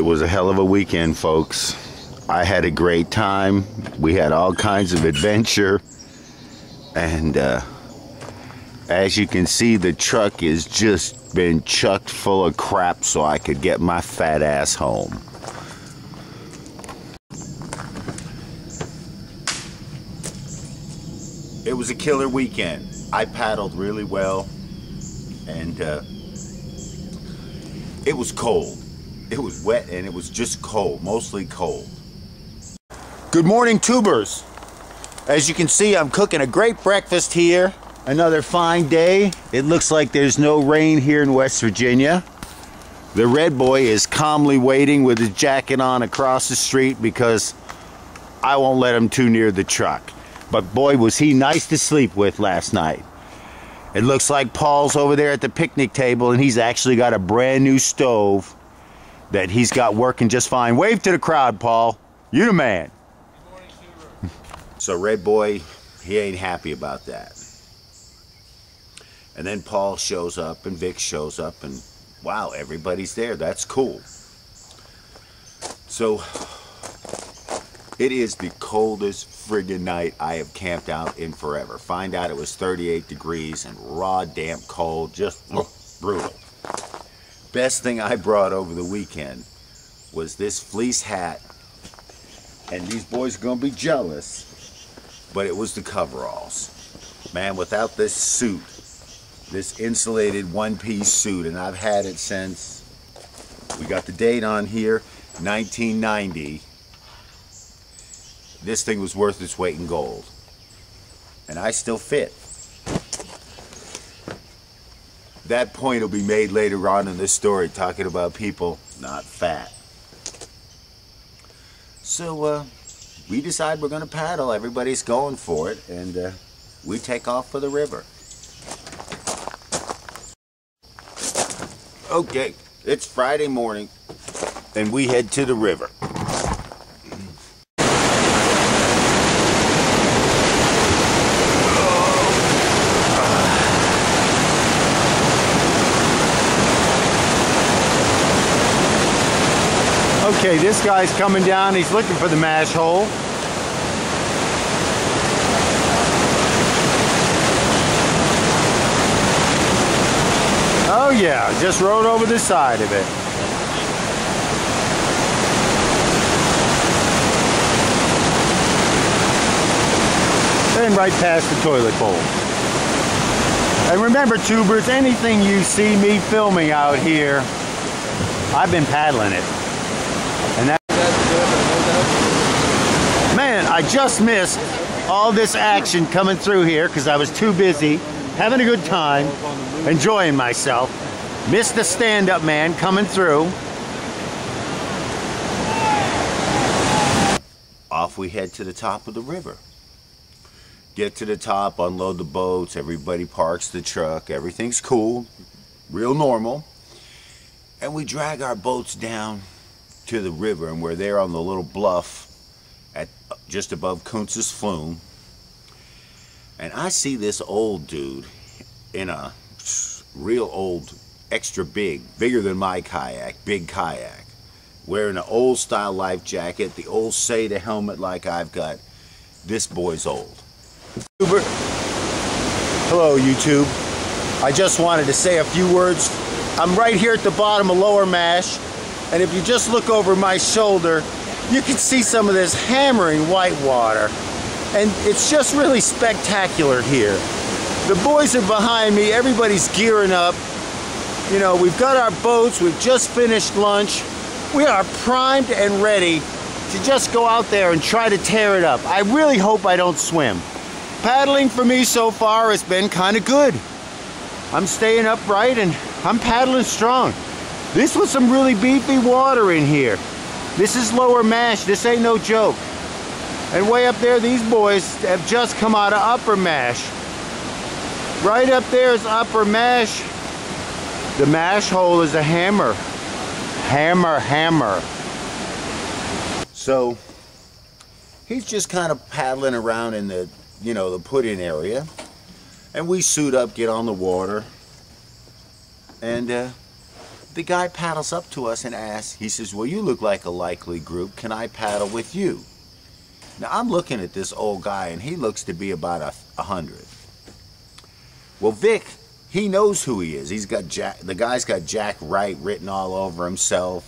It was a hell of a weekend, folks. I had a great time. We had all kinds of adventure. And as you can see, the truck has just been chucked full of crap so I could get my fat ass home. It was a killer weekend. I paddled really well, and it was cold. It was wet and it was just cold, mostly cold. Good morning, tubers. As you can see, I'm cooking a great breakfast here. Another fine day. It looks like there's no rain here in West Virginia. The red boy is calmly waiting with his jacket on across the street because I won't let him too near the truck. But boy, was he nice to sleep with last night. It looks like Paul's over there at the picnic table and he's actually got a brand new stove that he's got working just fine. Wave to the crowd, Paul. You the man. Good morning, Tuber. So red boy, he ain't happy about that. And then Paul shows up and Vic shows up and wow, everybody's there. That's cool. So it is the coldest friggin' night I have camped out in forever. Find out it was 38 degrees and raw, damp cold, just brutal. Best thing I brought over the weekend was this fleece hat. And these boys are gonna be jealous, but it was the coveralls. Man, without this suit, this insulated one-piece suit, and I've had it since, we got the date on here, 1990. This thing was worth its weight in gold. And I still fit. That point will be made later on in this story, talking about people not fat. So we decide we're going to paddle. Everybody's going for it, and we take off for the river. Okay, it's Friday morning, and we head to the river. Okay, this guy's coming down. He's looking for the mash hole. Oh yeah, just rode over the side of it. And right past the toilet bowl. And remember, tubers, anything you see me filming out here, I've been paddling it. And that, man, I just missed all this action coming through here because I was too busy having a good time, enjoying myself. Missed the stand-up man coming through. Off we head to the top of the river. Get to the top, unload the boats, everybody parks the truck, everything's cool, real normal. And we drag our boats down to the river, and we're there on the little bluff at just above Kuntz's Flume. And I see this old dude in a real old, extra bigger than my kayak, big kayak, wearing an old style life jacket, the old Seda helmet like I've got. This boy's old. Hello, YouTube. I just wanted to say a few words. I'm right here at the bottom of Lower Mash. And if you just look over my shoulder, you can see some of this hammering white water. And it's just really spectacular here. The boys are behind me, everybody's gearing up. You know, we've got our boats, we've just finished lunch. We are primed and ready to just go out there and try to tear it up. I really hope I don't swim. Paddling for me so far has been kind of good. I'm staying upright and I'm paddling strong. This was some really beefy water in here. This is Lower Mash, this ain't no joke. And way up there, these boys have just come out of Upper Mash. Right up there is Upper Mash. The mash hole is a hammer. Hammer, hammer. So, he's just kind of paddling around in the, you know, the put-in area. And we suit up, get on the water. And The guy paddles up to us and asks, he says, well, you look like a likely group. Can I paddle with you? Now, I'm looking at this old guy, and he looks to be about 100. Well, Vic, he knows who he is. He's got Jack, the guy's got Jack Wright written all over himself.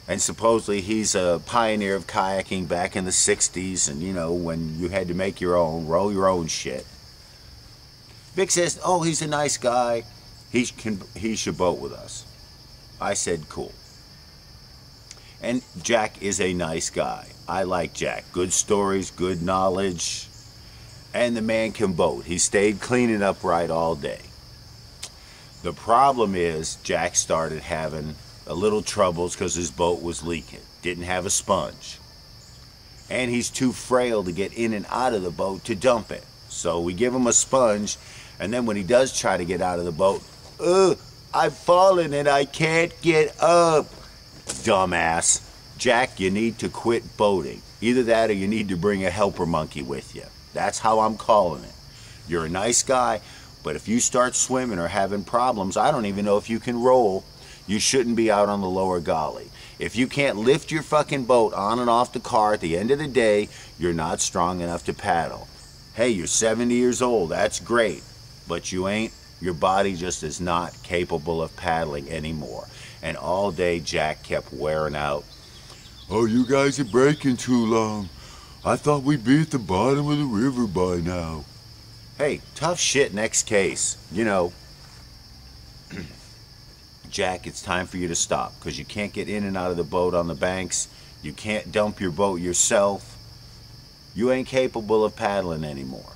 And supposedly he's a pioneer of kayaking back in the 60s, and, you know, when you had to make your own, roll your own shit. Vic says, oh, he's a nice guy. He should boat with us. I said, cool. And Jack is a nice guy. I like Jack. Good stories, good knowledge. And the man can boat. He stayed clean and upright all day. The problem is Jack started having a little troubles because his boat was leaking. Didn't have a sponge. And he's too frail to get in and out of the boat to dump it. So we give him a sponge, and then when he does try to get out of the boat, I've fallen and I can't get up. Dumbass. Jack, you need to quit boating. Either that or you need to bring a helper monkey with you. That's how I'm calling it. You're a nice guy, but if you start swimming or having problems, I don't even know if you can roll. You shouldn't be out on the Lower Gauley. If you can't lift your fucking boat on and off the car at the end of the day, you're not strong enough to paddle. Hey, you're 70 years old, that's great, but you ain't. Your body just is not capable of paddling anymore. And all day Jack kept wearing out. Oh, you guys are breaking too long. I thought we'd be at the bottom of the river by now. Hey, tough shit, next case. You know, Jack, it's time for you to stop, because you can't get in and out of the boat on the banks. You can't dump your boat yourself. You ain't capable of paddling anymore.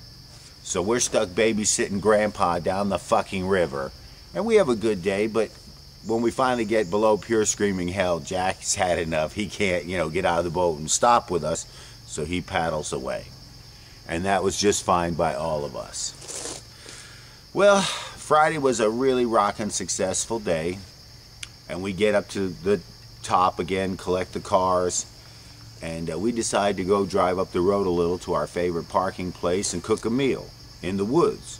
So we're stuck babysitting Grandpa down the fucking river. And we have a good day, but when we finally get below pure screaming hell, Jack's had enough. He can't, you know, get out of the boat and stop with us, so he paddles away. And that was just fine by all of us. Well, Friday was a really rockin' successful day, and we get up to the top again, collect the cars, and we decide to go drive up the road a little to our favorite parking place and cook a meal in the woods.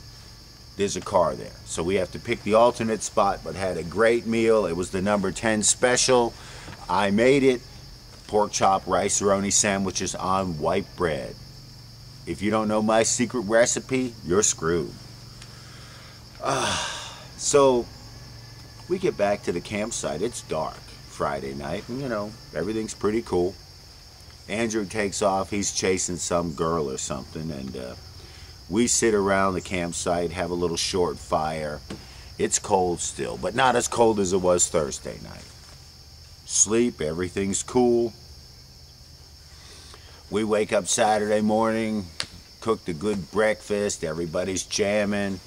There's a car there, so we have to pick the alternate spot, but had a great meal. It was the number 10 special. I made it. Pork chop rice-a-roni sandwiches on white bread. If you don't know my secret recipe, you're screwed. So we get back to the campsite. It's dark Friday night, and you know, everything's pretty cool. Andrew takes off. He's chasing some girl or something, and we sit around the campsite, have a little short fire. It's cold still, but not as cold as it was Thursday night. Sleep, everything's cool. We wake up Saturday morning, cooked a good breakfast, everybody's jamming.